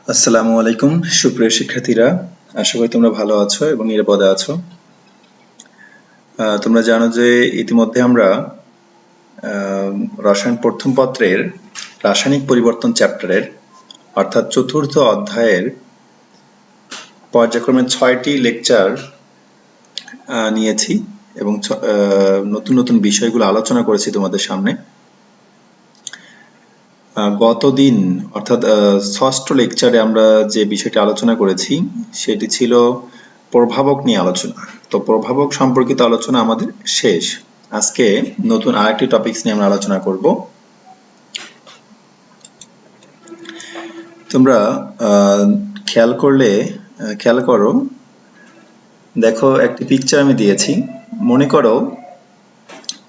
আসসালামু আলাইকুম সুপ্রিয় শিক্ষার্থীরা, আশা করি তোমরা ভালো আছো এবং নিরাপদে আছো। তোমরা জানো যে ইতিমধ্যে আমরা রসায়ন প্রথম পত্রের রাসায়নিক পরিবর্তন চ্যাপ্টারের অর্থাৎ চতুর্থ অধ্যায়ের পর্যায়ক্রমে 6টি লেকচার নিয়েছি এবং নতুন নতুন বিষয়গুলো আলোচনা করেছি তোমাদের সামনে। গতদিন অর্থাৎ ষষ্ঠ লেকচারে আমরা যে বিষয়টি আলোচনা করেছি সেটি ছিল প্রভাবক নিয়ে আলোচনা। তো প্রভাবক সম্পর্কিত আলোচনা আমাদের শেষ। আজকে নতুন আরেকটি টপিকস নিয়ে আমরা আলোচনা করব। তোমরা খেয়াল করো, দেখো একটি পিকচার আমি দিয়েছি। মনে করো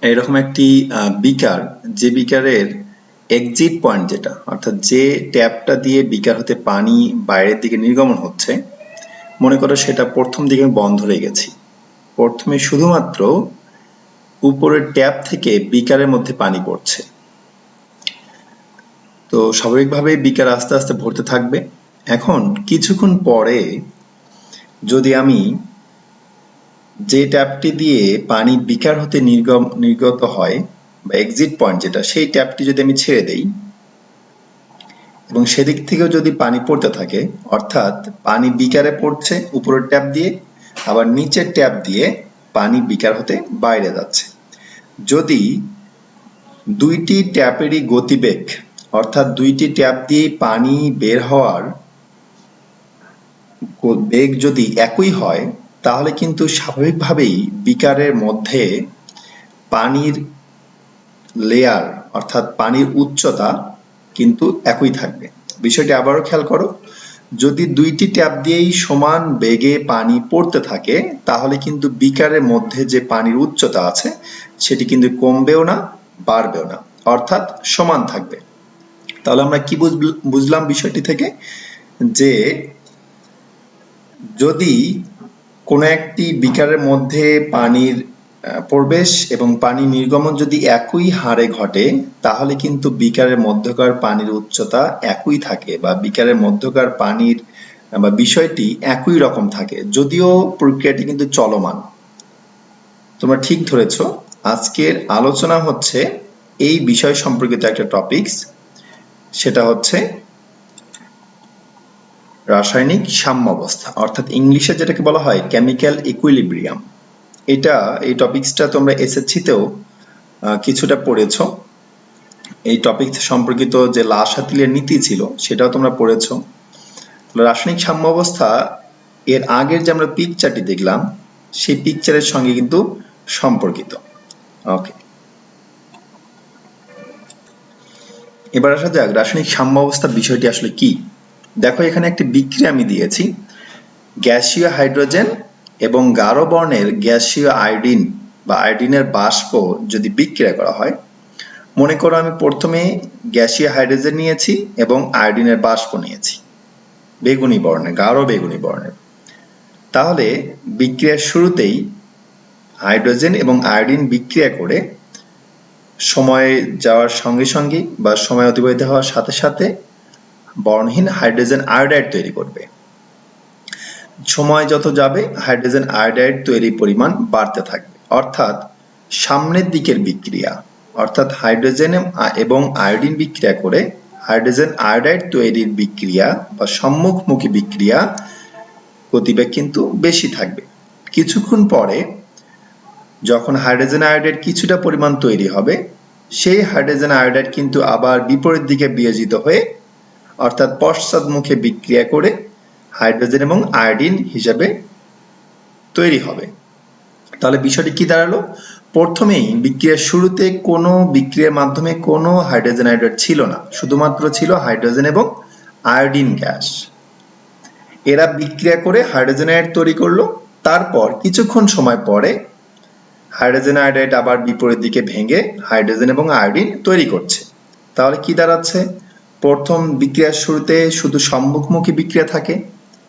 এরকম একটি বিকার, যে বিকারের এক্সিট পয়েন্ট যেটা অর্থাৎ যে ট্যাপটা দিয়ে বিকার হতে পানি বাইরের দিকে নির্গমন হচ্ছে, মনে করো সেটা প্রথম দিকে আমি বন্ধ হয়ে গেছি। প্রথমে শুধুমাত্র উপরের ট্যাপ থেকে বিকারের মধ্যে পানি পড়ছে। তো স্বাভাবিকভাবে বিকার আস্তে আস্তে ভরতে থাকবে। এখন কিছুক্ষণ পরে যদি আমি যে ট্যাপটি দিয়ে পানি বিকার হতে নির্গত হয় বা এক্সিট পয়েন্ট যেটা, সেই ট্যাপটি যদি আমি ছেড়ে দেই এবং সেদিক থেকেও যদি পানি পড়তে থাকে, অর্থাৎ পানি বিকারে পড়ছে উপরের ট্যাপ দিয়ে, আবার নিচের ট্যাপ দিয়ে পানি বিকার হতে বাইরে যাচ্ছে। যদি দুইটি ট্যাপেরই গতিবেগ অর্থাৎ দুইটি ট্যাপ দিয়ে পানি বের হওয়ার বেগ যদি একই হয়, তাহলে কিন্তু স্বাভাবিকভাবেই বিকারের মধ্যে পানির লেয়ার অর্থাৎ পানির উচ্চতা কিন্তু একই থাকবে। বিষয়টি আবারও খেয়াল করো, যদি দুইটি ট্যাপ দিয়েই সমান বেগে পানি পড়তে থাকে, তাহলে কিন্তু বিকারের মধ্যে যে পানির উচ্চতা আছে সেটি কিন্তু কমবেও না বাড়বেও না, অর্থাৎ সমান থাকবে। তাহলে আমরা কি বুঝলাম বিষয়টি থেকে, যে যদি কোনো একটি বিকারের মধ্যে পানির প্রবেশ এবং পানি নির্গমন যদি একই হারে ঘটে, তাহলে কিন্তু বিকারের মধ্যকার পানির উচ্চতা একই থাকে বা বিকারের মধ্যকার পানির বা বিষয়টি একই রকম থাকে, যদিও প্রক্রিয়াটি কিন্তু চলমান। তোমরা ঠিক ধরেছ, আজকের আলোচনা হচ্ছে এই বিষয় সম্পর্কিত একটা টপিকস, সেটা হচ্ছে রাসায়নিক সাম্যাবস্থা, অর্থাৎ ইংলিশে যেটাকে বলা হয় কেমিক্যাল ইকুইলিব্রিয়াম। এই টপিকসটা তোমরা এসএসসিতেও কিছুটা পড়েছো। এই টপিক সম্পর্কিত যে লা-শাতিলের নীতি ছিল সেটাও তোমরা পড়েছো। রাসায়নিক সাম্যাবস্থা এর আগের যে আমরা পিকচারটি দেখলাম সেই পিকচারের সঙ্গে কিন্তু সম্পর্কিত। ওকে, এবার আসা যাক রাসায়নিক সাম্যাবস্থা বিষয়টি আসলে কি। দেখো এখানে একটি বিক্রিয়া আমি দিয়েছি। গ্যাসীয় হাইড্রোজেন এবং গাঢ় বর্ণের গ্যাসীয় আয়োডিন বা আয়োডিনের বাষ্প যদি বিক্রিয়া করা হয়, মনে করো আমি প্রথমে গ্যাসীয় হাইড্রোজেন নিয়েছি এবং আয়োডিনের বাষ্প নিয়েছি বেগুনি বর্ণের, গাঢ় বেগুনি বর্ণের। তাহলে বিক্রিয়ার শুরুতেই হাইড্রোজেন এবং আয়োডিন বিক্রিয়া করে সময় যাওয়ার সঙ্গে সঙ্গে বা সময় অতিবাহিত হওয়ার সাথে সাথে বর্ণহীন হাইড্রোজেন আয়োডাইড তৈরি করবে। সময় যত যাবে হাইড্রোজেন আয়োডাইড তৈরির পরিমাণ বাড়তে থাকবে, অর্থাৎ সামনের দিকের বিক্রিয়া অর্থাৎ হাইড্রোজেন এবং আয়োডিন বিক্রিয়া করে হাইড্রোজেন আয়োডাইড তৈরির বিক্রিয়া বা সম্মুখমুখী বিক্রিয়া গতিবেগ কিন্তু বেশি থাকবে। কিছুক্ষণ পরে যখন হাইড্রোজেন আয়োডাইড কিছুটা পরিমাণ তৈরি হবে, সেই হাইড্রোজেন আয়োডাইড কিন্তু আবার বিপরীত দিকে বিয়োজিত হয়ে অর্থাৎ পশ্চাৎমুখে বিক্রিয়া করে হাইড্রোজেন এবং আয়োডিন হিসেবে তৈরি হবে। তাহলে বিষয়টি কি দাঁড়ালো, প্রথমেই বিক্রিয়ার শুরুতে কোনো বিক্রিয়ার মাধ্যমে কোনো হাইড্রোজেন আয়োডাইড ছিল না, শুধুমাত্র ছিল হাইড্রোজেন এবং আয়োডিন গ্যাস। এরা বিক্রিয়া করে হাইড্রোজেন আয়োডাইড তৈরি করলো। তারপর কিছুক্ষণ সময় পরে হাইড্রোজেন আয়োডাইড আবার বিপরীত দিকে ভেঙে হাইড্রোজেন এবং আয়োডিন তৈরি করছে। তাহলে কি দাঁড়াচ্ছে, প্রথম বিক্রিয়ার শুরুতে শুধু সম্মুখমুখী বিক্রিয়া থাকে,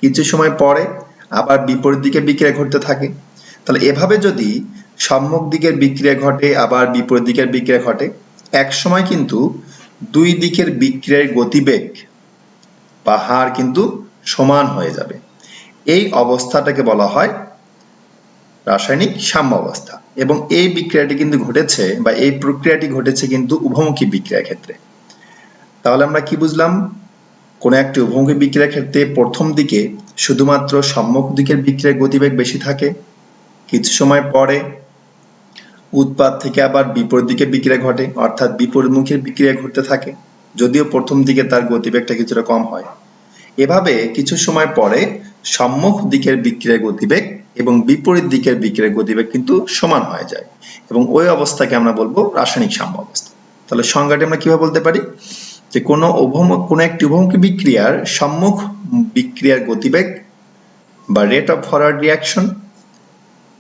কিছু সময় পরে আবার বিপরীত দিকে বিক্রিয়া ঘটতে থাকে। তাহলে এভাবে যদি সম্মুখ দিকের বিক্রিয়া ঘটে আবার বিপরীত দিকের বিক্রিয়া ঘটে, এক সময় কিন্তু দুই দিকের বিক্রিয়ার গতিবেগ বা হার কিন্তু সমান হয়ে যাবে। এই অবস্থাটাকে বলা হয় রাসায়নিক সাম্য অবস্থা। এবং এই বিক্রিয়াটি কিন্তু ঘটেছে বা এই প্রক্রিয়াটি ঘটেছে কিন্তু উভমুখী বিক্রিয়ার ক্ষেত্রে। তাহলে আমরা কি বুঝলাম? কোন একটি উভমুখী বিক্রিয়ার ক্ষেত্রে প্রথম দিকে শুধুমাত্র সম্মুখ দিকের বিক্রিয়ার গতিবেগ বেশি থাকে, কিছু সময় পরে উৎপাদ থেকে আবার বিপরীত দিকে বিক্রিয়া ঘটে, অর্থাৎ বিপরীতমুখী বিক্রিয়া ঘটতে থাকে, যদিও প্রথম দিকে তার গতিবেগটা কিছুটা কম হয়। এভাবে কিছু সময় পরে সম্মুখ দিকের বিক্রিয়ার গতিবেগ এবং বিপরীত দিকের বিক্রিয়ার গতিবেগ কিন্তু সমান হয়ে যায়, এবং ওই অবস্থাকে আমরা বলবো রাসায়নিক সাম্য অবস্থা। তাহলে সংজ্ঞাটি আমরা কিভাবে বলতে পারি? যে কোনো একটি উভমুখী বিক্রিয়ার সম্মুখ বিক্রিয়ার গতিবেগ বা রেট অফ ফরওয়ার্ড রিঅ্যাকশন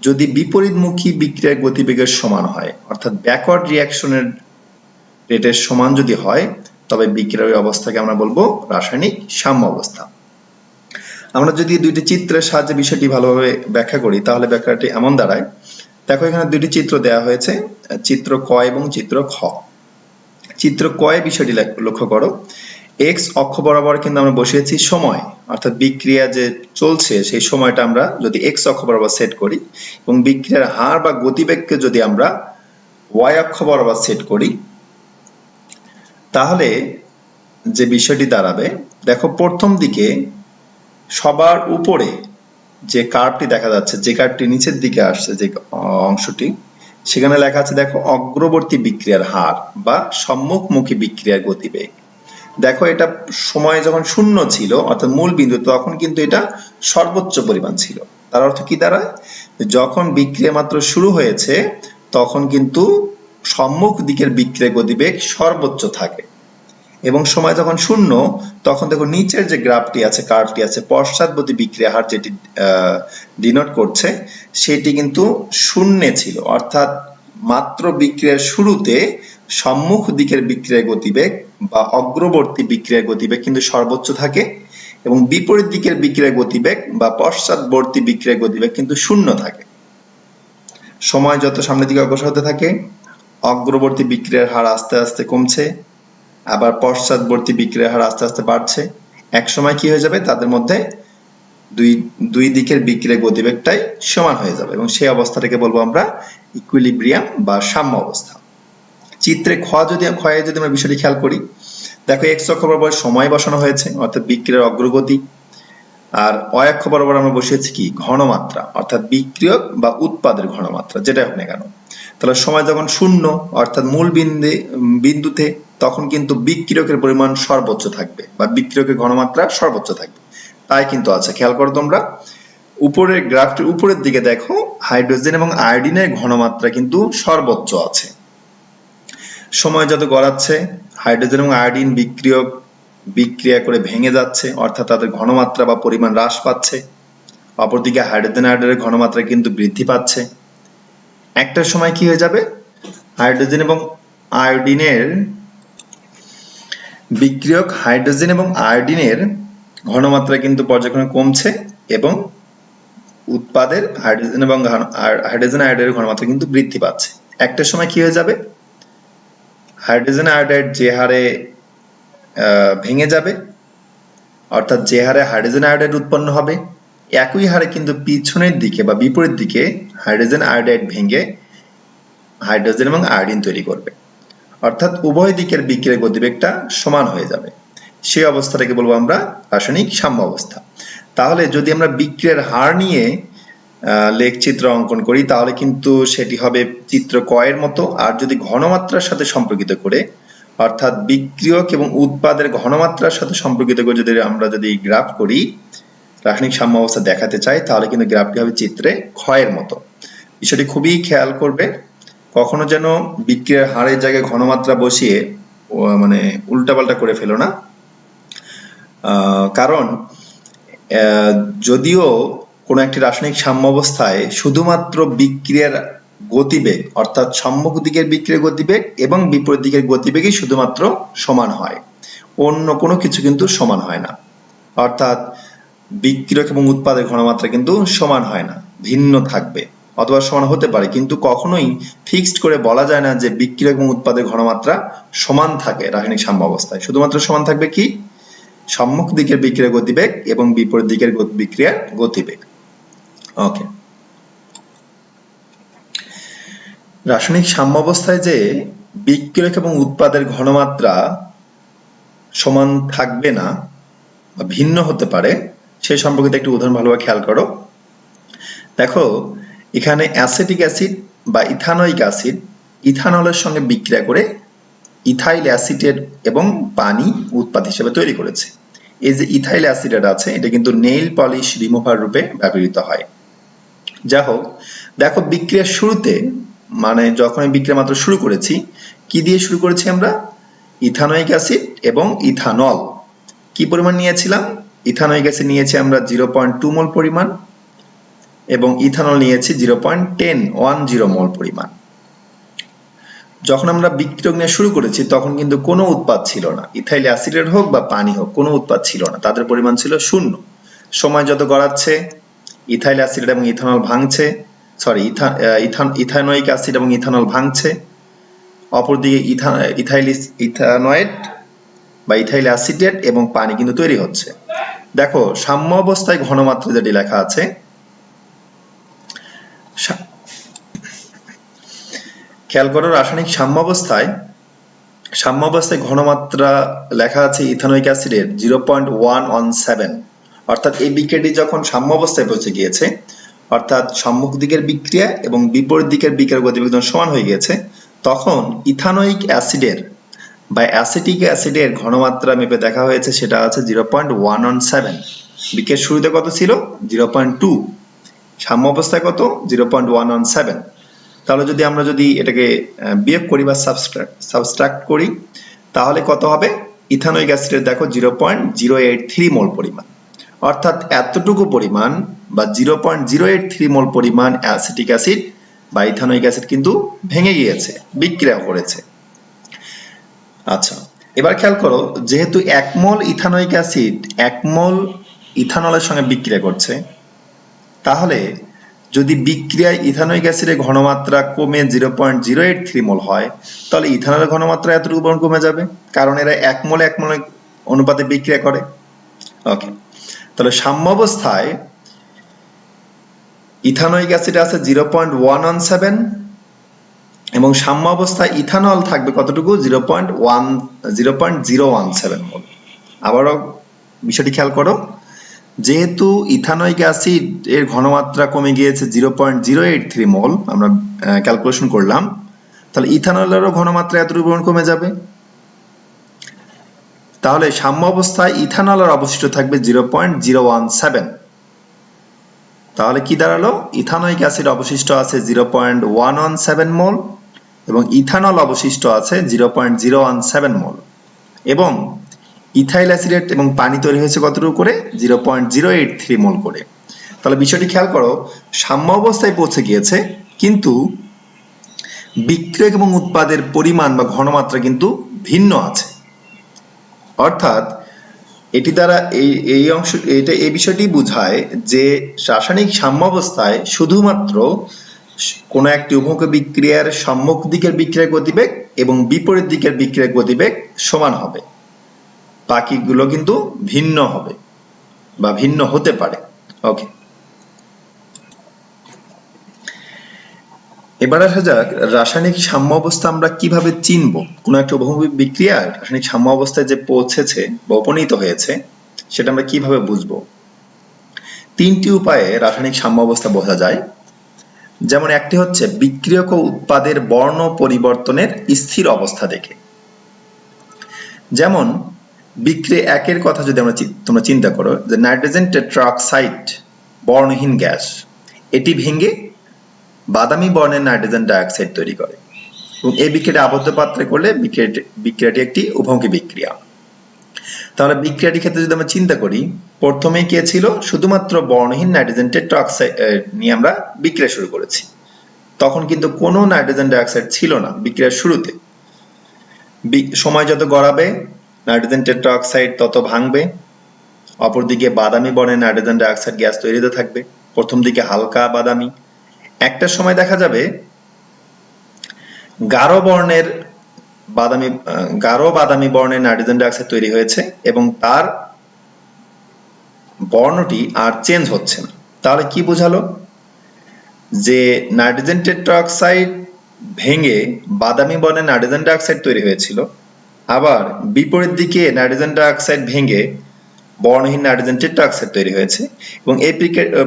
যদি বিপরীতমুখী বিক্রিয়ার গতিবেগের সমান হয়, অর্থাৎ ব্যাকওয়ার্ড রিঅ্যাকশনের রেটের সমান যদি হয়, তবে বিক্রিয়ার অবস্থাকে আমরা বলবো রাসায়নিক সাম্য অবস্থা। আমরা যদি দুইটি চিত্রের সাহায্যে বিষয়টি ভালোভাবে ব্যাখ্যা করি, তাহলে ব্যাখ্যাটি এমন দাঁড়ায়। দেখো, এখানে দুইটি চিত্র দেওয়া হয়েছে, চিত্র ক এবং চিত্র খ। চিত্র ক এ বিষয়টি লক্ষ্য করো। এক্স অক্ষ বরাবর কিন্তু আমরা বসিয়েছি সময়, অর্থাৎ বিক্রিয়া যে চলছে সেই সময়টা আমরা যদি এক্স অক্ষ বরাবর সেট করি, এবং বিক্রিয়ার হার বা গতিবেগকে যদি আমরা ওয়াই অক্ষ বরাবর সেট করি, তাহলে যে বিষয়টি দাঁড়াবে, দেখো প্রথম দিকে সবার উপরে যে কার্ভটি দেখা যাচ্ছে, যে কার্ভটি নিচের দিকে আসছে, যে অংশটি, সেখানে লেখা আছে দেখো অগ্রবর্তী বিক্রিয়ার হার বা সম্মুখমুখী বিক্রিয়ার গতিবেগ। দেখো, এটা সময় যখন শূন্য ছিল, অর্থাৎ মূল বিন্দু, তখন কিন্তু এটা সর্বোচ্চ পরিমাণ ছিল। তার অর্থ কি দাঁড়ায়? যখন বিক্রিয়া মাত্র শুরু হয়েছে তখন কিন্তু সম্মুখ দিকের বিক্রিয়ার গতিবেগ সর্বোচ্চ থাকে, এবং সময় যখন শূন্য তখন দেখো নিচের যে গ্রাফটি আছে, কার্ভটি আছে, পশ্চাৎবর্তী বিক্রিয়া হার যেটি ডিনোট করছে, সেটি কিন্তু শূন্যে ছিল। অর্থাৎ মাত্র বিক্রিয়ার শুরুতে সম্মুখ দিকের বিক্রিয়ার গতিবেগ বা অগ্রবর্তী বিক্রিয়ার গতিবেগ কিন্তু সর্বোচ্চ থাকে, এবং বিপরীত দিকের বিক্রিয়ার গতিবেগ বা পশ্চাৎবর্তী বিক্রিয়ার গতিবেগ কিন্তু শূন্য থাকে। সময় যত সামনের দিকে অগ্রসর হতে থাকে, অগ্রবর্তী বিক্রিয়ার হার আস্তে আস্তে কমছে, আবার পশ্চাৎবর্তী বিক্রিয়ার হার আস্তে আস্তে বাড়ছে। এক সময় কি হয়ে যাবে? তাদের মধ্যে দুই দিকের বিক্রিয়ার গতিবেগটাই সমান হয়ে যাবে, এবং সেই অবস্থাটাকে বলবো আমরা ইকুইলিব্রিয়াম বা সাম্য অবস্থা। চিত্রে ক্ষয়ে যদি আমরা বিষয়টি খেয়াল করি, দেখো এক্স অক্ষ বরাবর সময় বসানো হয়েছে, অর্থাৎ বিক্রিয়ার অগ্রগতি, আর ওয়াই অক্ষ বরাবর আমরা বসিয়েছি কি? ঘনমাত্রা, অর্থাৎ বিক্রিয়ক বা উৎপাদের ঘনমাত্রা, যেটা হোক না কেন। তাহলে সময় যখন শূন্য, অর্থাৎ মূল বিন্দুতে, তখন কিন্তু বিক্রিয়কের পরিমাণ সর্বোচ্চ থাকবে বা বিক্রিয়কের ঘনমাত্রা সর্বোচ্চ থাকবে। তাই কিন্তু আছে, খেয়াল করো তোমরা, উপরের গ্রাফটির উপরের দিকে দেখো হাইড্রোজেন এবং আয়োডিনের ঘনমাত্রা কিন্তু সর্বোচ্চ আছে। সময় যত গড়াচ্ছে, হাইড্রোজেন এবং আয়োডিন বিক্রিয়া করে ভেঙে যাচ্ছে, অর্থাৎ তাদের ঘনমাত্রা বা পরিমাণ হ্রাস পাচ্ছে। অপরদিকে হাইড্রোজেন আয়োডাইডের ঘনমাত্রা কিন্তু বৃদ্ধি পাচ্ছে। একটা সময় কি হয়ে যাবে? হাইড্রোজেন এবং আয়োডিনের বিক্রিয়ক হাইড্রোজেন এবং আয়োডিনের ঘনমাত্রা কিন্তু পর্যায়ক্রমে কমছে, এবং উৎপাদের হাইড্রোজেন এবং হাইড্রোজেন আয়োডাইডের ঘনমাত্রা কিন্তু বৃদ্ধি পাচ্ছে। একটা সময় কি হয়ে যাবে? হাইড্রোজেন আয়োডাইড যে হারে ভেঙে যাবে, অর্থাৎ যে হারে হাইড্রোজেন আয়োডাইড উৎপন্ন হবে, একই হারে কিন্তু পিছনের দিকে বা বিপরীত দিকে হাইড্রোজেন আয়োডাইড ভেঙে হাইড্রোজেন এবং আয়োডিন তৈরি করবে, অর্থাৎ উভয় দিকের বিক্রিয়ার গতিবেগটা সমান হয়ে যাবে। সেই অবস্থাটাকে বলবো আমরা রাসায়নিক সাম্য অবস্থা। তাহলে যদি আমরা বিক্রিয়ার হার নিয়ে লেখচিত্র অঙ্কন করি, তাহলে কিন্তু সেটি হবে চিত্র ক এর মতো। আর যদি ঘনমাত্রার সাথে সম্পর্কিত করে, অর্থাৎ বিক্রিয়ক এবং উৎপাদের ঘনমাত্রার সাথে সম্পর্কিত করে যদি গ্রাফ করি, রাসায়নিক সাম্য অবস্থা দেখাতে চাই, তাহলে কিন্তু গ্রাফটি হবে চিত্রে খ এর মতো। বিষয়টি খুবই খেয়াল করবে, কখনো যেন বিক্রিয়ার হারের জায়গায় ঘনমাত্রা বসিয়ে মানে উল্টাপাল্টা করে ফেলো না। কারণ যদিও কোনো একটি রাসায়নিক সাম্য অবস্থায় শুধুমাত্র বিক্রিয়ার গতিবেগ, অর্থাৎ সম্মুখ দিকের বিক্রিয়ার গতিবেগ এবং বিপরীত দিকের গতিবেগই শুধুমাত্র সমান হয়, অন্য কোনো কিছু কিন্তু সমান হয় না। অর্থাৎ বিক্রিয়ক এবং উৎপাদের ঘনমাত্রা কিন্তু সমান হয় না, ভিন্ন থাকবে, অথবা সমান হতে পারে, কিন্তু কখনোই ফিক্সড করে বলা যায় না যে বিক্রিয়ক এবং উৎপাদের ঘনমাত্রা সমান থাকে রাসায়নিক সাম্য অবস্থায়। শুধুমাত্র সমান থাকবে কি? সম্মুখ দিকের বিক্রিয়ার গতিবেগ এবং বিপরীত দিকের বিক্রিয়ার গতিবেগ। ওকে, রাসায়নিক সাম্যাবস্থায় যে বিক্রিয়ক এবং উৎপাদের ঘনমাত্রা সমান থাকবে না বা ভিন্ন হতে পারে সে সম্পর্কিত একটি উদাহরণ ভালোভাবে খেয়াল করো। দেখো এখানে অ্যাসিটিক অ্যাসিড বা ইথানোয়িক অ্যাসিড ইথানলের সঙ্গে বিক্রিয়া করে ইথাইল অ্যাসিটেট এবং পানি উৎপাদ হিসেবে তৈরি করেছে। এই যে ইথাইল অ্যাসিটেট আছে এটা কিন্তু নেইল পলিশ রিমুভার রূপে ব্যবহৃত হয়। যা হোক, দেখো বিক্রিয়ার শুরুতে মানে যখন এই বিক্রিয়া মাত্র শুরু করেছি, কি দিয়ে শুরু করেছি আমরা? ইথানোয়িক অ্যাসিড এবং ইথানল। কি পরিমাণ নিয়েছিলাম? ইথানোয়িক অ্যাসিড নিয়েছি আমরা 0.2 মোল পরিমাণ এবং ইথানল নিয়েছি 0.10 মোল পরিমাণ। যখন আমরা বিক্রিয়ক নিয়ে শুরু করেছি তখন কিন্তু কোনো উৎপাদ ছিল না, ইথাইল অ্যাসিডের হোক বা পানি হোক কোনো উৎপাদ ছিল না, তাদের পরিমাণ ছিল শূন্য। সময় যত গড়াচ্ছে ইথাইল অ্যাসিড এবং ইথানল ভাঙছে, সরি ইথানোয়িক অ্যাসিড এবং ইথানল ভাঙছে, অপরদিকে ইথানয়েড বা ইথাইল অ্যাসিডেট এবং পানি কিন্তু তৈরি হচ্ছে। দেখো সাম্য অবস্থায় ঘনমাত্রা যেটি লেখা আছে, খেয়াল করো রাসায়নিক সাম্যাবস্থায় ঘনমাত্রা লেখা আছে ইথানোয়িক অ্যাসিডের 0.117, অর্থাৎ এই বিক্রিয়াটি যখন সাম্যাবস্থায় পৌঁছে গিয়েছে, অর্থাৎ সম্মুখ দিকের বিক্রিয়া এবং বিপরীত দিকের বিক্রিয়ার গতিবেগ সমান হয়ে গিয়েছে, তখন ইথানোয়িক অ্যাসিডের বা অ্যাসিটিক অ্যাসিডের ঘনমাত্রা মেপে দেখা হয়েছে, সেটা আছে 0.117। বিক্রিয়ার শুরুতে কত ছিল? 0.2। সাম্য অবস্থায় কত? 0.117। তাহলে যদি আমরা এটাকে বিয়োগ করি বা সাবস্ট্রাক্ট করি তাহলে কত হবে? ইথানোয়িক অ্যাসিডের দেখো 0.083 মোল পরিমাণ, অর্থাৎ এতটুকু পরিমাণ বা 0.083 মোল পরিমাণ অ্যাসিটিক অ্যাসিড বা ইথানোয়িক অ্যাসিড কিন্তু ভেঙে গিয়েছে, বিক্রিয়া করেছে। আচ্ছা, এবার খেয়াল করো যেহেতু 1 মোল ইথানোয়িক অ্যাসিড 1 মোল ইথানলের সঙ্গে বিক্রিয়া করছে, তাহলে যদি বিক্রিয়ায় ইথানোয়িক অ্যাসিডের ঘনমাত্রা কমে 0.083 মোল হয়, তাহলে ইথানলের ঘনমাত্রা এতটুকু কমে যাবে, কারণ এরা 1 মোল 1 মোল অনুপাতে বিক্রিয়া করে। ওকে, তাহলে সাম্য অবস্থায় ইথানোয়িক অ্যাসিড আছে 0.117 এবং সাম্য অবস্থায় ইথানল থাকবে কতটুকু? 0.017 মোল। আবারও বিষয়টি খেয়াল করো, যেহেতু ইথানোয়িক অ্যাসিড এর ঘনমাত্রা কমে গিয়েছে 0.083 মোল, আমরা ক্যালকুলেশন করলাম, তাহলে ইথানলেরও ঘনমাত্রা এতটুকু কমে যাবে। তাহলে সাম্য অবস্থায় ইথানলের অবশিষ্ট থাকবে 0.017। তাহলে কি দাঁড়ালো? ইথানোয়িক অ্যাসিড অবশিষ্ট আছে 0.117 মোল এবং ইথানল অবশিষ্ট আছে 0.017 মোল, এবং ইথাইল অ্যাসিডেট এবং পানি তৈরি হয়েছে কতটুকু করে? 0.083 মোল করে। তাহলে বিষয়টি খেয়াল করো, সাম্য অবস্থায় পৌঁছে গিয়েছে, কিন্তু বিক্রিয়ক এবং উৎপাদের পরিমাণ বা ঘনমাত্রা কিন্তু ভিন্ন আছে। অর্থাৎ এটি দ্বারা এই বিষয়টি বোঝায় যে রাসায়নিক সাম্য অবস্থায় শুধুমাত্র কোনো একটি উভয় বিক্রিয়ার সম্মুখ দিকের বিক্রিয়ার গতিবেগ এবং বিপরীত দিকের বিক্রিয়ার গতিবেগ সমান হবে, বাকিগুলো কিন্তু ভিন্ন হবে বা ভিন্ন হতে পারে। ওকে, এবার আসা যাক রাসায়নিক সাম্য অবস্থা আমরা কিভাবে চিনব। কোনো একটা উভয় বিক্রিয়ার রাসায়নিক সাম্য অবস্থায় যে পৌঁছেছে বা উপনীত হয়েছে সেটা আমরা কিভাবে বুঝবো? 3টি উপায়ে রাসায়নিক সাম্য অবস্থা বোঝা যায়। যেমন একটি হচ্ছে বিক্রিয়ক ও উৎপাদের বর্ণ পরিবর্তনের স্থির অবস্থা দেখে। যেমন বিক্রিয়া 1 কথা যদি তোমরা চিন্তা করো, যে নাইট্রোজেন টেট্রাঅক্সাইড বর্ণহীন গ্যাস, এটি ভেঙে বাদামি বর্ণের নাইট্রোজেন ডাইঅক্সাইড তৈরি করে এবং এই বিক্রিয়াটি আবদ্ধ পাত্রে করলে বিক্রিয়াটি একটি উভয়মুখী বিক্রিয়া। তাহলে বিক্রিয়াটির ক্ষেত্রে যদি আমরা চিন্তা করি, প্রথমে কি ছিল? শুধুমাত্র বর্ণহীন নাইট্রোজেন টেট্রাঅক্সাইড নিয়ে আমরা বিক্রিয়া শুরু করেছি, তখন কিন্তু কোনো নাইট্রোজেন ডাইঅক্সাইড ছিল না বিক্রিয়ার শুরুতে। সময় যত গড়াবে নাইট্রোজেন টেট্রাঅক্সাইড তত ভাঙবে, অপরদিকে বাদামি বর্ণের নাইট্রোজেন ডাইঅক্সাইড গ্যাস তৈরি হতে থাকবে, প্রথম দিকে হালকা বাদামি, একটা সময় দেখা যাবে গাঢ় বাদামি বর্ণের নাইট্রোজেন ডাইঅক্সাইড তৈরি হয়েছে এবং তার বর্ণটি আর চেঞ্জ হচ্ছে না। তাহলে কি বোঝালো? যে নাইট্রোজেন টেট্রাঅক্সাইড ভেঙে বাদামি বর্ণের নাইট্রোজেন ডাইঅক্সাইড তৈরি হয়েছিল, আবার বিপরীত দিকে নাইট্রোজেন ডাইঅক্সাইড ভেঙে বর্ণহীন নাইট্রোজেন টেট্রাঅক্সাইড তৈরি হয়েছে এবং এই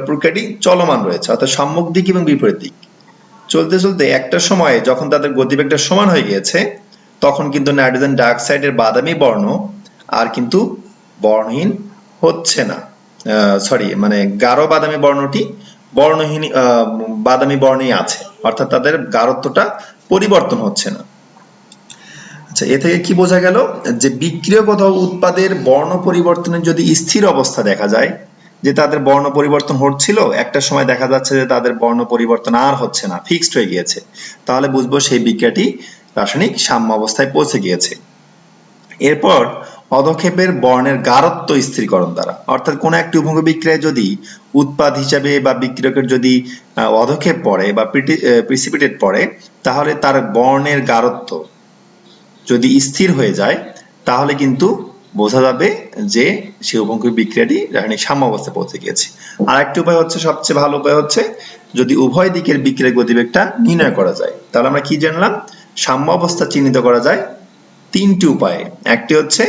প্রক্রিয়াটি চলমান রয়েছে, অর্থাৎ সম্মুখ দিক এবং বিপরীত দিক। চলতে চলতে একটা সময়ে যখন তাদের গতিবেগটা সমান হয়ে গিয়েছে, তখন কিন্তু নাইট্রোজেন ডাইঅক্সাইডের বাদামি বর্ণ আর কিন্তু বর্ণহীন হচ্ছে না, মানে গাঢ় বাদামি বর্ণটি বর্ণহীন বাদামি বর্ণেই আছে, অর্থাৎ তাদের গাঢ়ত্বটা পরিবর্তন হচ্ছে না। আচ্ছা, এ থেকে কি বোঝা গেল? যে বিক্রিয়ক অথবা উৎপাদের বর্ণ পরিবর্তনের যদি স্থির অবস্থা দেখা যায়, যে তাদের বর্ণ পরিবর্তন হচ্ছিল, একটা সময় দেখা যাচ্ছে যে তাদের বর্ণ পরিবর্তন আর হচ্ছে না, ফিক্সড হয়ে গিয়েছে, তাহলে বুঝবো সেই বিক্রিয়াটি রাসায়নিক সাম্য অবস্থায় পৌঁছে গিয়েছে। এরপর অধক্ষেপের বর্ণের গাঢ়ত্ব স্থিরকরণ দ্বারা, অর্থাৎ কোন একটি উভঙ্গ বিক্রিয়ায় যদি উৎপাদ হিসাবে বা বিক্রিয়কের যদি অধক্ষেপ পড়ে বা প্রিসিপিটেট পড়ে, তাহলে তার বর্ণের গাঢ়ত্ব যদি স্থির হয়ে যায়, তাহলে কিন্তু বোঝা যাবে যে সেই উভঙ্গ বিক্রিয়াটি রাসায়নিক সাম্য অবস্থায় পৌঁছে গিয়েছে। আরেকটি উপায় হচ্ছে, সবচেয়ে ভালো উপায় হচ্ছে, যদি উভয় দিকের বিক্রিয়ার গতিবেগটা নির্ণয় করা যায়। তাহলে আমরা কি জানলাম? সাম্য অবস্থা চিহ্নিত করা যায় তিনটি উপায়ে। একটি হচ্ছে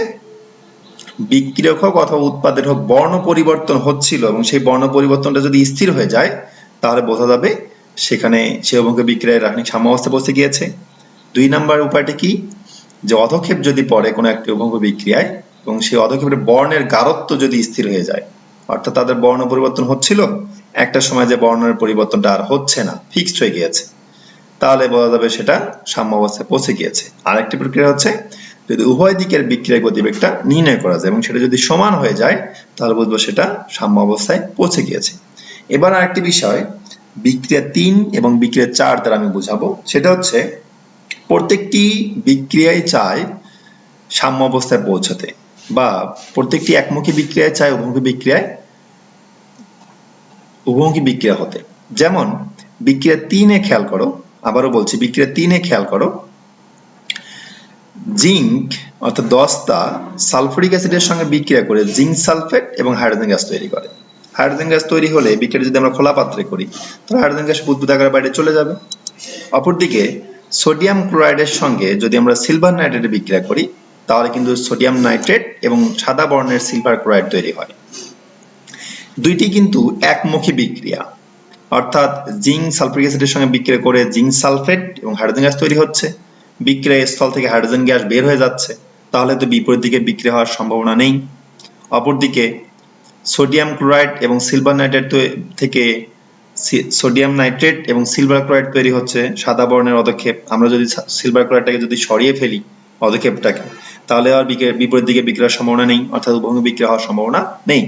বিক্রিয়ক হোক অথবা উৎপাদের হোক বর্ণ পরিবর্তন হচ্ছিল এবং সেই বর্ণ পরিবর্তনটা যদি স্থির হয়ে যায়, তাহলে বোঝা যাবে সেখানে সেই উভঙ্গ বিক্রিয়ায় রাসায়নিক সাম্য অবস্থা পৌঁছে গিয়েছে। 2 নাম্বার উপায়টি কি? যে অধক্ষেপ যদি পড়ে কোনো একটি উভঙ্গ বিক্রিয়ায় এবং সেই অধক্ষেপের বর্ণের গাঢ়ত্ব যদি স্থির হয়ে যায়, অর্থাৎ তাদের বর্ণ পরিবর্তন হচ্ছিল, একটা সময় যে বর্ণের পরিবর্তনটা আর হচ্ছে না, ফিক্সড হয়ে গিয়েছে, তাহলে বলা যাবে সেটা সাম্য অবস্থায় পৌঁছে গিয়েছে। আরেকটি প্রক্রিয়া হচ্ছে যদি উভয় দিকের বিক্রিয়ার গতিবেগটা নির্ণয় করা যায় এবং সেটা যদি সমান হয়ে যায়, তাহলে বুঝবো সেটা সাম্য অবস্থায় পৌঁছে গিয়েছে। এবার আরেকটি বিষয় বিক্রিয়া 3 এবং বিক্রিয়া 4 দ্বারা আমি বুঝাবো, সেটা হচ্ছে প্রত্যেকটি বিক্রিয়ায় চায় সাম্য অবস্থায় পৌঁছাতে, বা প্রত্যেকটি একমুখী বিক্রিয়ায় চায় উভমুখী বিক্রিয়া হতে। যেমন বিক্রিয়া 3-এ খেয়াল করো, আবারও বলছি, বিক্রিয়া 3-এ খেয়াল করো, জিঙ্ক অর্থাৎ দস্তা সালফুরিক অ্যাসিডের সঙ্গে বিক্রিয়া করে জিঙ্ক সালফেট এবং হাইড্রোজেন গ্যাস তৈরি করে। হাইড্রোজেন গ্যাস তৈরি হলে বিক্রিয়া যদি আমরা খোলা পাত্রে করি, তাহলে হাইড্রোজেন গ্যাস বুদবুদ আকারে বাইরে চলে যাবে। অপরদিকে সোডিয়াম ক্লোরাইডের সঙ্গে যদি আমরা সিলভার নাইট্রেটে বিক্রিয়া করি, তাহলে কিন্তু সোডিয়াম নাইট্রেট এবং সাদা বর্ণের সিলভার ক্লোরাইড তৈরি হয়। দুইটি কিন্তু একমুখী বিক্রিয়া, অর্থাৎ জিঙ্ক সালফুরিক অ্যাসিডের সঙ্গে বিক্রিয়া করে জিঙ্ক সালফেট এবং হাইড্রোজেন গ্যাস তৈরি হচ্ছে, বিক্রিয়া স্থল থেকে হাইড্রোজেন গ্যাস বের হয়ে যাচ্ছে, তাহলে তো বিপরীত দিকে বিক্রিয়া হওয়ার সম্ভাবনা নেই। অপরদিকে সোডিয়াম ক্লোরাইড এবং সিলভার নাইট্রেট থেকে সোডিয়াম নাইট্রেট এবং সিলভার ক্লোরাইড তৈরি হচ্ছে, সাদা বর্ণের অধক্ষেপ। আমরা যদি সিলভার ক্লোরাইডটাকে যদি সরিয়ে ফেলি অধক্ষেপটাকে, তাহলে আর বিপরীত দিকে বিক্রিয়ার সম্ভাবনা নেই, অর্থাৎ উভঙ্গ বিক্রিয়া হওয়ার সম্ভাবনা নেই।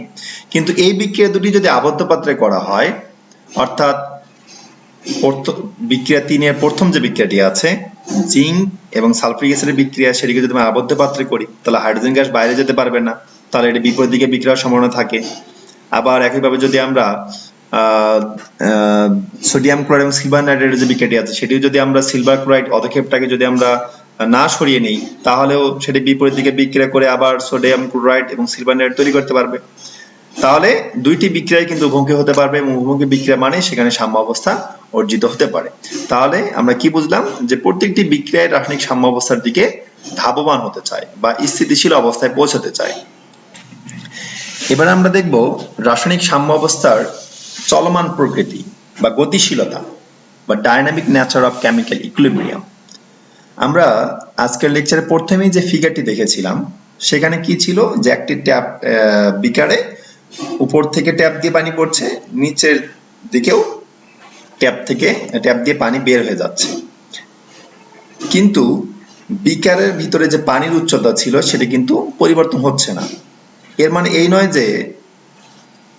কিন্তু এই বিক্রিয়া দুটি যদি আবদ্ধ পাত্রে করা হয়, অর্থাৎ বিক্রিয়া 3-এর প্রথম যে বিক্রিয়াটি আছে জিঙ্ক এবং সালফুরিক অ্যাসিডের বিক্রিয়া, সেটিকে যদি আমরা আবদ্ধ পাত্রে করি, তাহলে হাইড্রোজেন গ্যাস বাইরে যেতে পারবে না, তাহলে এটি বিপরীত দিকে বিক্রিয়ার সম্ভাবনা থাকে। আবার একইভাবে যদি আমরা সোডিয়াম ক্লোরাইড এবং সিলভার নাইট্রেটের যে বিক্রিয়াটি আছে, সেটিও যদি আমরা সিলভার ক্লোরাইড অধক্ষেপটাকে যদি আমরা না সরিয়ে নেই, তাহলেও সেটি বিপরীত দিকে বিক্রিয়া করে আবার সোডিয়াম ক্লোরাইড এবং সিলভার নাইট্রেট তৈরি করতে পারবে। তাহলে দুইটি বিক্রিয়ায় কিন্তু উভমুখী হতে পারবে এবং উভমুখী বিক্রিয়া মানে সেখানে সাম্য অবস্থা অর্জিত হতে পারে। তাহলে আমরা কি বুঝলাম? যে প্রত্যেকটি বিক্রিয়ায় রাসায়নিক সাম্য অবস্থার দিকে ধাবমান হতে চায় বা স্থিতিশীল অবস্থায় পৌঁছাতে চায়। এবার আমরা দেখব রাসায়নিক সাম্য অবস্থার চলমান প্রকৃতি বা গতিশীলতা বা dynamic nature of chemical equilibrium. আমরা আজকের লেকচারে প্রথমেই যে ফিগারটি দেখেছিলাম, সেখানে কি ছিল? যে একটি ট্যাপ বিকারে উপর থেকে ট্যাপ দিয়ে পানি পড়ছে, নিচের দিকেও ট্যাপ দিয়ে পানি বের হয়ে যাচ্ছে, কিন্তু বিকারের ভিতরে যে পানির উচ্চতা ছিল সেটি কিন্তু পরিবর্তন হচ্ছে না। এর মানে এই নয় যে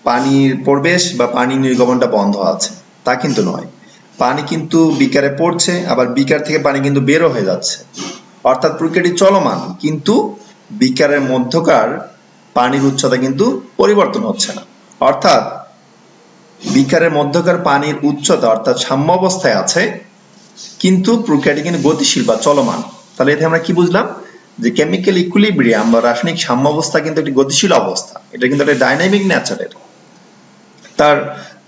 পানির প্রবেশ বা পানি নির্গমনটা বন্ধ আছে, তা কিন্তু নয়। পানি কিন্তু বিকারে পড়ছে, আবার বিকার থেকে পানি কিন্তু বেরও হয়ে যাচ্ছে, অর্থাৎ প্রক্রিয়াটি চলমান, কিন্তু বিকারের মধ্যকার পানির উচ্চতা কিন্তু পরিবর্তন হচ্ছে না। অর্থাৎ বিকারের মধ্যকার পানির উচ্চতা অর্থাৎ সাম্য অবস্থায় আছে, কিন্তু প্রক্রিয়াটি কিন্তু গতিশীল বা চলমান। তাহলে এতে আমরা কি বুঝলাম? যে কেমিক্যাল ইকুইলিব্রিয়াম বা রাসায়নিক সাম্যাবস্থা কিন্তু একটি গতিশীল অবস্থা, এটা কিন্তু একটা ডাইনামিক নেচারের। তার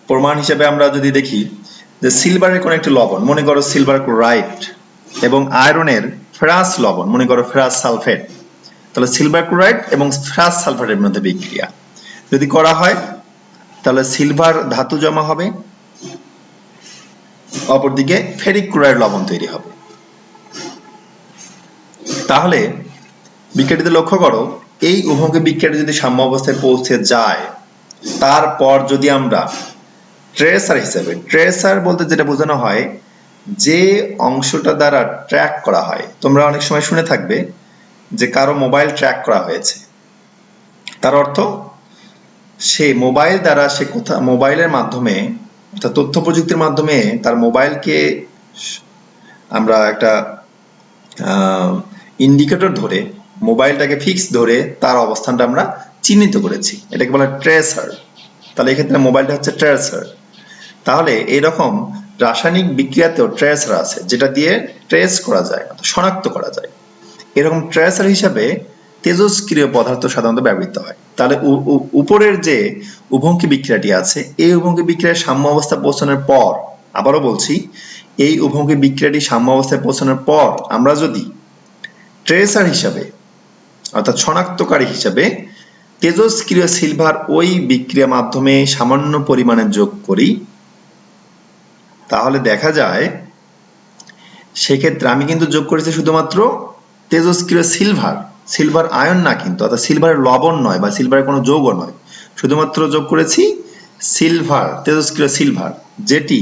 প্রমাণ হিসেবে আমরা যদি দেখি যে সিলভারের কোন একটি লবণ, মনে করো সিলভার ক্লোরাইড, এবং আয়রনের ফেরাস লবণ, মনে করো ফেরাস সালফেট, তাহলে সিলভার ক্লোরাইড এবং ফেরাস সালফেটের মধ্যে বিক্রিয়া যদি করা হয় তাহলে সিলভার ধাতু জমা হবে, অপরদিকে ফেরিক ক্লোরাইড লবণ তৈরি হবে। তাহলে বিক্রিয়াটিতে লক্ষ্য করো, এই উভয়কে বিক্রিয়াটি যদি সাম্য অবস্থায় পৌঁছে যায়, তারপর যদি আমরা ট্রেসার হিসেবে, ট্রেসার বলতে যেটা বোঝানো হয় যে অংশটা দ্বারা ট্র্যাক করা হয়, তোমরা অনেক সময় শুনে থাকবে যে কারো মোবাইল ট্র্যাক করা হয়েছে, তার অর্থ সে মোবাইল দ্বারা সে কোথা মোবাইলের মাধ্যমে অর্থাৎ তথ্য প্রযুক্তির মাধ্যমে তার মোবাইলকে আমরা একটা ইন্ডিকেটর ধরে মোবাইলটাকে ফিক্স ধরে তার অবস্থানটা আমরা চিহ্নিত করেছি, এটাকে বলা ট্রেসার। তাহলে এক্ষেত্রে মোবাইলটা হচ্ছে ট্রেসার। তাহলে এইরকম রাসায়নিক বিক্রিয়াতেও ট্রেসার আছে যেটা দিয়ে ট্রেস করা যায়, শনাক্ত করা যায়। এরকম ট্রেসার হিসাবে তেজস্ক্রিয় পদার্থ সাধারণত ব্যবহৃত হয়। তাহলে উপরের যে উভঙ্কি বিক্রিয়াটি আছে, এই উভঙ্কি বিক্রিয়ার সাম্য অবস্থা পৌঁছানোর পর, আবারও বলছি, এই উভঙ্কি বিক্রিয়াটি সাম্য অবস্থায় পৌঁছানোর পর আমরা যদি ট্রেসার হিসাবে অর্থাৎ শনাক্তকারী হিসাবে তেজস্ক্রিয় সিলভার ওই বিক্রিয়া মাধ্যমে সামান্য পরিমাণে যোগ করি, তাহলে দেখা যায় সেক্ষেত্রে আমি কিন্তু যোগ করেছি শুধুমাত্র তেজস্ক্রিয় সিলভার, সিলভার আয়ন না কিন্তু, অর্থাৎ সিলভারের লবণ নয় বা সিলভারের কোনো যৌগ নয়, শুধুমাত্র যোগ করেছি সিলভার, তেজস্ক্রিয় সিলভার, যেটি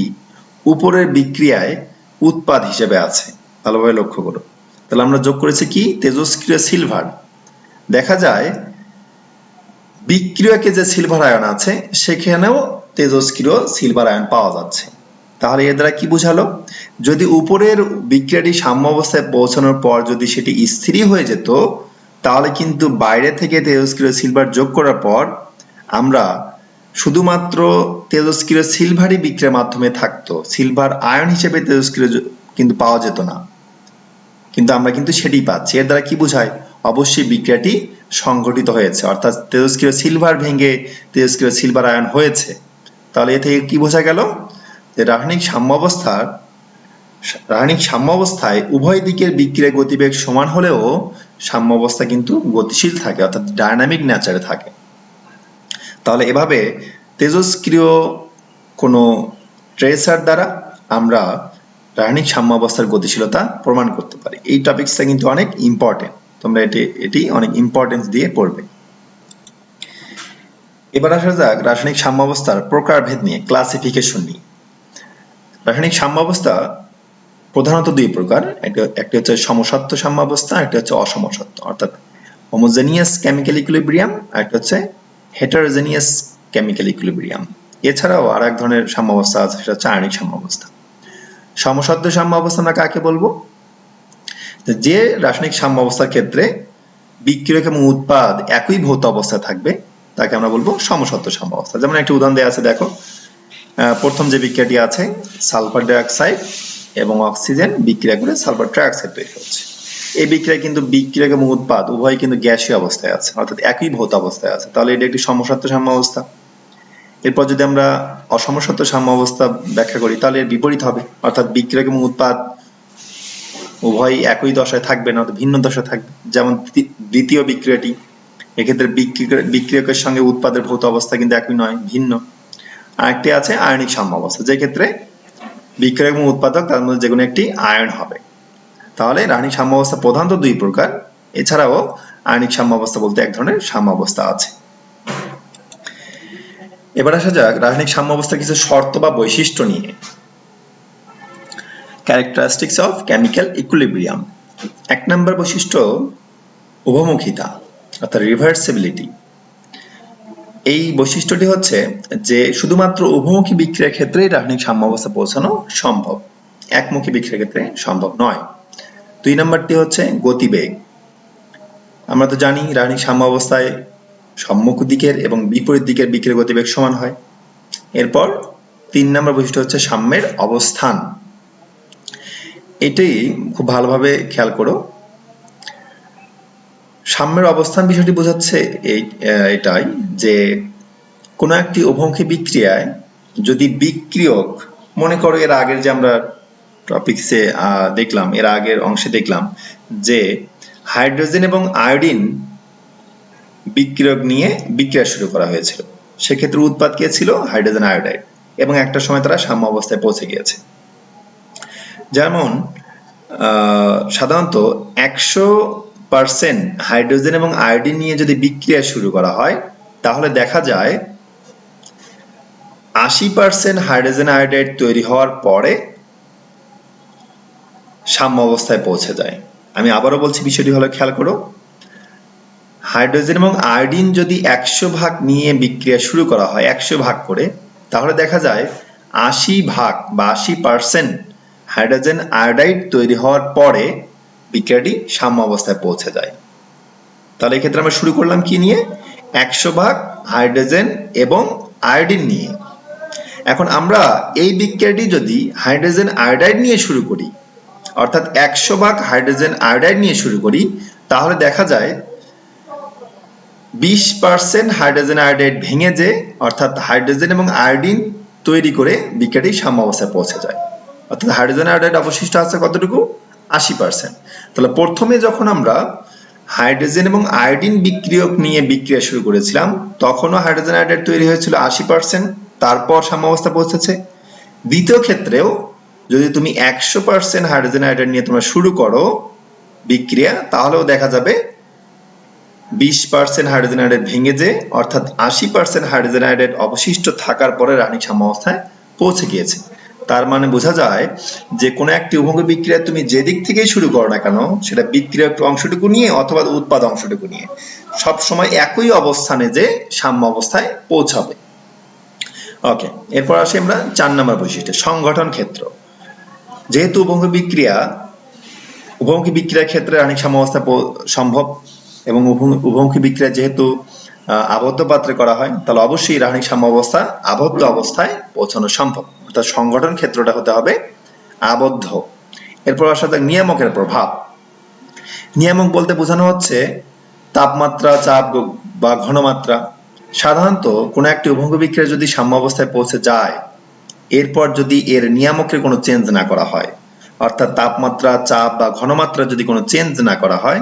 উপরের বিক্রিয়ায় উৎপাদ হিসেবে আছে। ভালোভাবে লক্ষ্য করো, তাহলে আমরা যোগ করেছি কি তেজস্ক্রিয় সিলভার। দেখা যায় বিক্রিয়াকে যে সিলভার আয়ন আছে সেখানেও তেজস্ক্রিয় সিলভার আয়ন পাওয়া যাচ্ছে। তাহলে এর দ্বারা কি বোঝালো, যদি উপরের বিক্রিয়াটি সাম্য অবস্থায় পৌঁছানোর পর যদি সেটি স্থির হয়ে যেত, তাহলে কিন্তু বাইরে থেকে তেজস্ক্রিয় সিলভার যোগ করার পর আমরা শুধুমাত্র তেজস্ক্রিয় সিলভারই বিক্রিয়ার মাধ্যমে থাকতো, সিলভার আয়ন হিসেবে তেজস্ক্রিয় কিন্তু পাওয়া যেত না, কিন্তু আমরা কিন্তু সেটাই পাচ্ছি। এর দ্বারা কি বোঝায়, অবশ্যই বিক্রিয়াটি সংঘটিত হয়েছে, অর্থাৎ তেজস্ক্রিয় সিলভার ভেঙে তেজস্ক্রিয় সিলভার আয়ন হয়েছে। তাহলে এ থেকে কি বোঝা গেল যে রাসায়নিক সাম্য অবস্থায় উভয় দিকের বিক্রিয়া গতিবেগ সমান হলেও সাম্য অবস্থা কিন্তু গতিশীল থাকে, অর্থাৎ ডায়নামিক নেচারে থাকে। তাহলে এভাবে তেজস্ক্রিয় কোনো ট্রেসার দ্বারা আমরা রাসায়নিক সাম্য অবস্থার গতিশীলতা প্রমাণ করতে পারি। এই টপিকসটা কিন্তু অনেক ইম্পর্টেন্ট, তোমরা এটি অনেক ইম্পর্টেন্স দিয়ে পড়বে। এবার আসা যাক রাসায়নিক সাম্য অবস্থার প্রকারভেদ নিয়ে, ক্লাসিফিকেশন নিয়ে। রাসায়নিক সাম্য অবস্থা প্রধানত দুই প্রকার, একটি হচ্ছে সমসত্ব সাম্য অবস্থা, একটা হচ্ছে অসমসত্ব, অর্থাৎ হোমোজেনিয়াস কেমিক্যাল ইকুইলিব্রিয়াম, আর একটা হচ্ছে হেটারোজেনিয়াস কেমিক্যাল ইকুইলিব্রিয়াম। এছাড়াও আর এক ধরনের সাম্য অবস্থা আছে, সেটা হচ্ছে আয়নিক সাম্য অবস্থা। সমসত্ব সাম্য অবস্থা আমরা কাকে বলবো, যে রাসায়নিক সাম্য অবস্থার ক্ষেত্রে বিক্রিয়ক এবং উৎপাদ একই ভৌত অবস্থায় থাকবে তাকে আমরা বলবো সমসত্ব সাম্য অবস্থা। যেমন একটি উদাহরণ দেওয়া আছে, দেখো প্রথম যে বিক্রিয়াটি আছে সালফার ডাইঅক্সাইড এবং অক্সিজেন বিক্রিয়া করে সালফার ট্রাইঅক্সাইড তৈরি হচ্ছে। এই বিক্রিয়া কিন্তু বিক্রিয়ক এবং উৎপাদ উভয় কিন্তু গ্যাসীয় অবস্থায় আছে, অর্থাৎ একই ভৌত অবস্থায় আছে। তাহলে এটা একটি সমসত্ব সাম্য অবস্থা। এরপর যদি আমরা অসমসত্ব সাম্য অবস্থা ব্যাখ্যা করি তাহলে এর বিপরীত হবে, অর্থাৎ বিক্রিয়ক এবং উৎপাদ উভয় একই দশায় থাকবে না, ভিন্ন দশায় থাকবে। যেমন দ্বিতীয় বিক্রিয়াটি, এক্ষেত্রে বিক্রিয়কের সঙ্গে উৎপাদের ভৌত অবস্থা কিন্তু একই নয়, ভিন্ন। আরেকটি আছে আয়নিক সাম্য অবস্থা, যে ক্ষেত্রে বিক্রিয়ক এবং উৎপাদক তার মধ্যে যে কোনো একটি আয়ন হবে। তাহলে রাসায়নিক সাম্য অবস্থা প্রধানত দুই প্রকার, এছাড়াও আয়নিক সাম্য অবস্থা বলতে এক ধরনের সাম্য অবস্থা আছে। এবার আসা যাক রাসায়নিক সাম্য অবস্থার কিছু শর্ত বা বৈশিষ্ট্য নিয়ে। Characteristics of chemical equilibrium. এক নম্বর বৈশিষ্ট্য উভমুখিতা, অর্থাৎ রিভার্সিবিলিটি। এই বৈশিষ্ট্যটি হচ্ছে যে শুধুমাত্র উভমুখী বিক্রিয়ার ক্ষেত্রেই রাসায়নিক সাম্য অবস্থা পৌঁছানো সম্ভব, একমুখী বিক্রিয়ার ক্ষেত্রে সম্ভব নয়। দুই নম্বরটি হচ্ছে গতিবেগ। আমরা তো জানি রাসায়নিক সাম্য অবস্থায় সম্মুখ দিকের এবং বিপরীত দিকের বিক্রিয়ার গতিবেগ সমান হয়। এরপর তিন নম্বর বৈশিষ্ট্য হচ্ছে সাম্যের অবস্থান। এটি খুব ভালোভাবে খেয়াল করো সাম্যের অবস্থান বিষয়টি বোঝাচ্ছে এটাই যে কোনো একটি উভমুখী বিক্রিয়ায় যদি বিক্রিয়ক, মনে করো এর আগের যে আমরা টপিকসে দেখলাম, এর আগের অংশে দেখলাম যে হাইড্রোজেন এবং আয়োডিন বিক্রিয়ক নিয়ে বিক্রিয়া শুরু করা হয়েছিল। সেক্ষেত্রে উৎপাদ কে ছিল? হাইড্রোজেন আয়োডাইড, এবং একটা সময় তারা সাম্য অবস্থায় পৌঁছে গিয়েছে। যেমন সাধারণত 100% হাইড্রোজেন এবং আয়োডিন নিয়ে যদি বিক্রিয়া শুরু করা হয় তাহলে দেখা যায় 80% হাইড্রোজেন আয়োডাইড তৈরি হওয়ার পরে সাম্য অবস্থায় পৌঁছে যায়। আমি আবারও বলছি, বিষয়টি হলো খেয়াল করো, হাইড্রোজেন এবং আয়োডিন যদি 100 ভাগ নিয়ে বিক্রিয়া শুরু করা হয় 100 ভাগ করে, তাহলে দেখা যায় 80 ভাগ বা 80% হাইড্রোজেন আয়োডাইড তৈরি হওয়ার পরে বিক্রিয়াটি সাম্য অবস্থায় পৌঁছে যায়। তাহলে এক্ষেত্রে আমরা শুরু করলাম কি নিয়ে? 100 ভাগ হাইড্রোজেন এবং আয়োডিন নিয়ে। এখন আমরা এই বিক্রিয়াটি যদি হাইড্রোজেন আয়োডাইড নিয়ে শুরু করি, অর্থাৎ 100 ভাগ হাইড্রোজেন আয়োডাইড নিয়ে শুরু করি, তাহলে দেখা যায় 20% হাইড্রোজেন আয়োডাইড ভেঙে যে, অর্থাৎ হাইড্রোজেন এবং আয়োডিন তৈরি করে বিক্রিয়াটি সাম্য অবস্থায় পৌঁছে যায়। অর্থাৎ হাইড্রোজেন আয়োডাইড অবশিষ্ট আছে কতটুকু? 80%। তাহলে প্রথমে যখন আমরা হাইড্রোজেন এবং আয়োডিন বিক্রিয়ক নিয়ে বিক্রিয়া শুরু করেছিলাম তখনও হাইড্রোজেন আয়োডাইড তৈরি হয়েছিল 80%, তারপর সাম্য অবস্থায় পৌঁছেছে। দ্বিতীয় ক্ষেত্রেও যদি তুমি 100% হাইড্রোজেন আয়োডাইড নিয়ে তোমরা শুরু করো বিক্রিয়া, তাহলেও দেখা যাবে 20% হাইড্রোজেন আয়োডাইড ভেঙে যে, অর্থাৎ 80% হাইড্রোজেন আয়োডাইড অবশিষ্ট থাকার পরে রাসায়নিক সাম্য অবস্থায় পৌঁছে গিয়েছে। তার মানে বোঝা যায় যে কোনো একটি উভমুখী বিক্রিয়া তুমি যে দিক থেকেই শুরু করো না কেন, সেটা বিক্রিয়ক অংশটুকু নিয়ে অথবা উৎপাদ অংশটুকু নিয়ে, সব সময় একই অবস্থানে যে সাম্য অবস্থায় পৌঁছাবে। ওকে, এরপর আসি আমরা 4 নম্বর বৈশিষ্ট্য, সংগঠন ক্ষেত্র। যেহেতু উভমুখী বিক্রিয়ার ক্ষেত্রে রাসায়নিক সাম্য অবস্থা সম্ভব এবং উভমুখী বিক্রিয়া যেহেতু আবদ্ধ পাত্রে করা হয়, তাহলে অবশ্যই রাসায়নিক সাম্য অবস্থা আবদ্ধ অবস্থায় পৌঁছানো সম্ভব, অর্থাৎ সংগঠন ক্ষেত্রটা হতে হবে আবদ্ধ। এরপর আসা যাক নিয়ামকের প্রভাব। নিয়ামক বলতে বোঝানো হচ্ছে তাপমাত্রা, চাপ বা ঘনমাত্রা। সাধারণত কোনো একটি উভমুখী বিক্রিয়া যদি সাম্য অবস্থায় পৌঁছে যায়, এরপর যদি এর নিয়ামকের কোনো চেঞ্জ না করা হয়, অর্থাৎ তাপমাত্রা, চাপ বা ঘনমাত্রা যদি কোনো চেঞ্জ না করা হয়,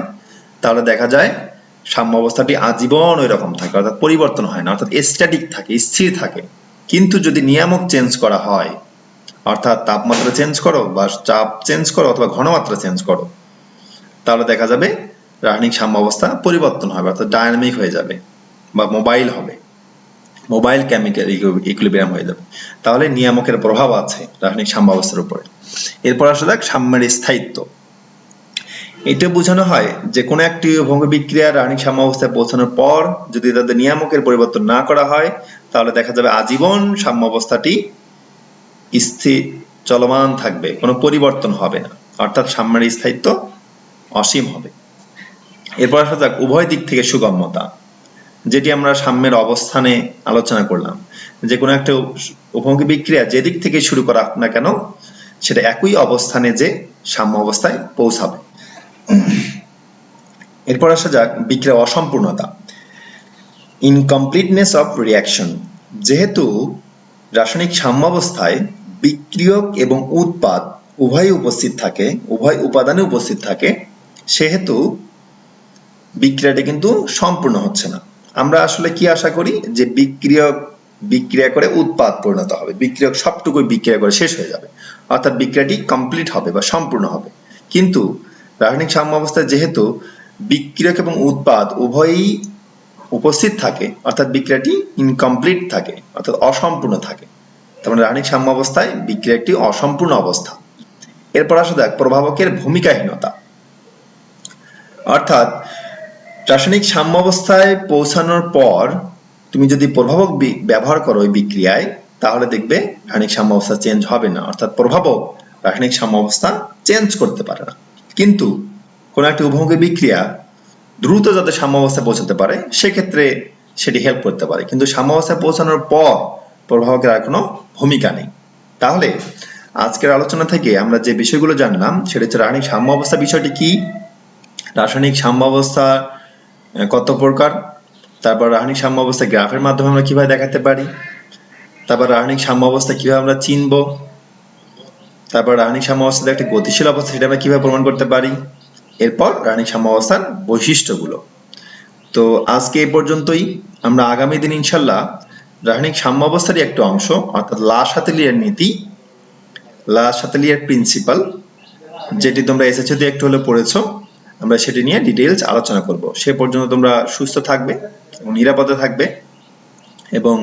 তাহলে দেখা যায় সাম্য অবস্থাটি আজীবন ওই রকম থাকে, অর্থাৎ পরিবর্তন হয় না, অর্থাৎ স্ট্যাটিক থাকে, স্থির থাকে। কিন্তু যদি নিয়ামক চেঞ্জ করা হয়, অর্থাৎ তাপমাত্রা চেঞ্জ করো বা চাপ চেঞ্জ করো অথবা ঘনমাত্রা চেঞ্জ করো, তাহলে দেখা যাবে রাসায়নিক সাম্য অবস্থা পরিবর্তন হবে, অর্থাৎ ডায়নামিক হয়ে যাবে বা মোবাইল হবে, মোবাইল কেমিক্যাল ইকুইলিব্রিয়াম হয়ে যাবে। তাহলে নিয়ামকের প্রভাব আছে রাসায়নিক সাম্য অবস্থার উপরে। এরপর আসা যাক সাম্যের স্থায়িত্ব। এটা বোঝানো হয় যে কোনো একটি উভমুখী বিক্রিয়া রাসায়নিক সাম্য অবস্থায় পৌঁছানোর পর যদি তাদের নিয়ামকের পরিবর্তন না করা হয়, তাহলে দেখা যাবে আজীবন সাম্য অবস্থাটি স্থির চলমান থাকবে, কোনো পরিবর্তন হবে না, অর্থাৎ সাম্যের স্থায়িত্ব অসীম হবে। এরপর আসা যাক উভয় দিক থেকে সুগম্যতা, যেটি আমরা সাম্যের অবস্থানে আলোচনা করলাম, যে কোনো একটা উভমুখী বিক্রিয়া যে দিক থেকে শুরু করা না কেন সেটা একই অবস্থানে যে সাম্য অবস্থায় পৌঁছাবে। এরপর আসা যাক বিক্রিয়া অসম্পূর্ণতা, ইনকমপ্লিটনেস অফ রিঅ্যাকশন। যেহেতু রাসায়নিক সাম্য অবস্থায় বিক্রিয়ক এবং উৎপাদ উভয় উপস্থিত থাকে, উভয় উপাদানে উপস্থিত থাকে, সেহেতু বিক্রিয়াটা কিন্তু সম্পূর্ণ হচ্ছে না। আমরা আসলে কি আশা করি যে বিক্রিয়ক বিক্রিয়া করে উৎপাদ পরিণত হবে, বিক্রিয়ক সবটুকুই বিক্রিয়া করে শেষ হয়ে যাবে, অর্থাৎ বিক্রিয়াটি কমপ্লিট হবে বা সম্পূর্ণ হবে। কিন্তু রাসায়নিক সাম্য অবস্থায় যেহেতু বিক্রিয়ক এবং উৎপাদ উভয়ই উপস্থিত থাকে, অর্থাৎ বিক্রিয়াটি ইনকমপ্লিট থাকে, অর্থাৎ অসম্পূর্ণ থাকে। তার মানে রাসায়নিক সাম্য অবস্থায় বিক্রিয়া একটি অসম্পূর্ণ অবস্থা। এরপর আসা যাক প্রভাবকের ভূমিকাহীনতা, অর্থাৎ রাসায়নিক সাম্য অবস্থায় পৌঁছানোর পর তুমি যদি প্রভাবক ব্যবহার করো ওই বিক্রিয়ায়, তাহলে দেখবে রাসায়নিক সাম্য অবস্থা চেঞ্জ হবে না, অর্থাৎ প্রভাবক রাসায়নিক সাম্য অবস্থা চেঞ্জ করতে পারে না। কিন্তু কোন একটি উভমুখী বিক্রিয়া দ্রুত যাতে সাম্য অবস্থায় পৌঁছাতে পারে সেক্ষেত্রে সেটি হেল্প করতে পারে, কিন্তু সাম্য অবস্থায় পৌঁছানোর পর প্রভাবকের আর কোনো ভূমিকা নেই। তাহলে আজকের আলোচনা থেকে আমরা যে বিষয়গুলো জানলাম সেটা হচ্ছে রাসায়নিক সাম্য অবস্থা বিষয়টি কি, রাসায়নিক সাম্য অবস্থা কত প্রকার, তারপর রাসায়নিক সাম্য অবস্থা গ্রাফের মাধ্যমে আমরা কিভাবে দেখাতে পারি, তারপর রাসায়নিক সাম্য অবস্থা কিভাবে আমরা চিনব, তারপর রাসায়নিক সাম্য অবস্থাতে একটা গতিশীল অবস্থা সেটা আমরা কিভাবে প্রমাণ করতে পারি, এরপর রাসায়নিক সাম্য অবস্থার বৈশিষ্ট্যগুলো। তো আজকে এই পর্যন্তই। আমরা আগামী দিন ইনশাল্লাহ রাসায়নিক সাম্য অবস্থারই একটা অংশ অর্থাৎ লা শাতেলিয়ের নীতি, লা শাতেলিয়ের প্রিন্সিপাল, যেটি তোমরা এসএসসিতে একটু হলে পড়েছো, আমরা সেটি নিয়ে ডিটেইলস আলোচনা করব। সে পর্যন্ত তোমরা সুস্থ থাকবে এবং নিরাপদে থাকবে এবং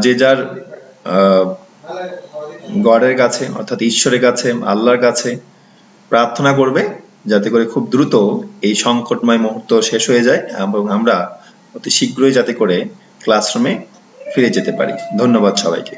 যে যার গডের কাছে অর্থাৎ ঈশ্বরের কাছে, আল্লাহর কাছে প্রার্থনা করবে যাতে করে খুব দ্রুত এই সংকটময় মুহূর্ত শেষ হয়ে যায় এবং আমরা অতি শীঘ্রই যাতে করে ক্লাসরুমে ফিরে যেতে পারি। ধন্যবাদ সবাইকে।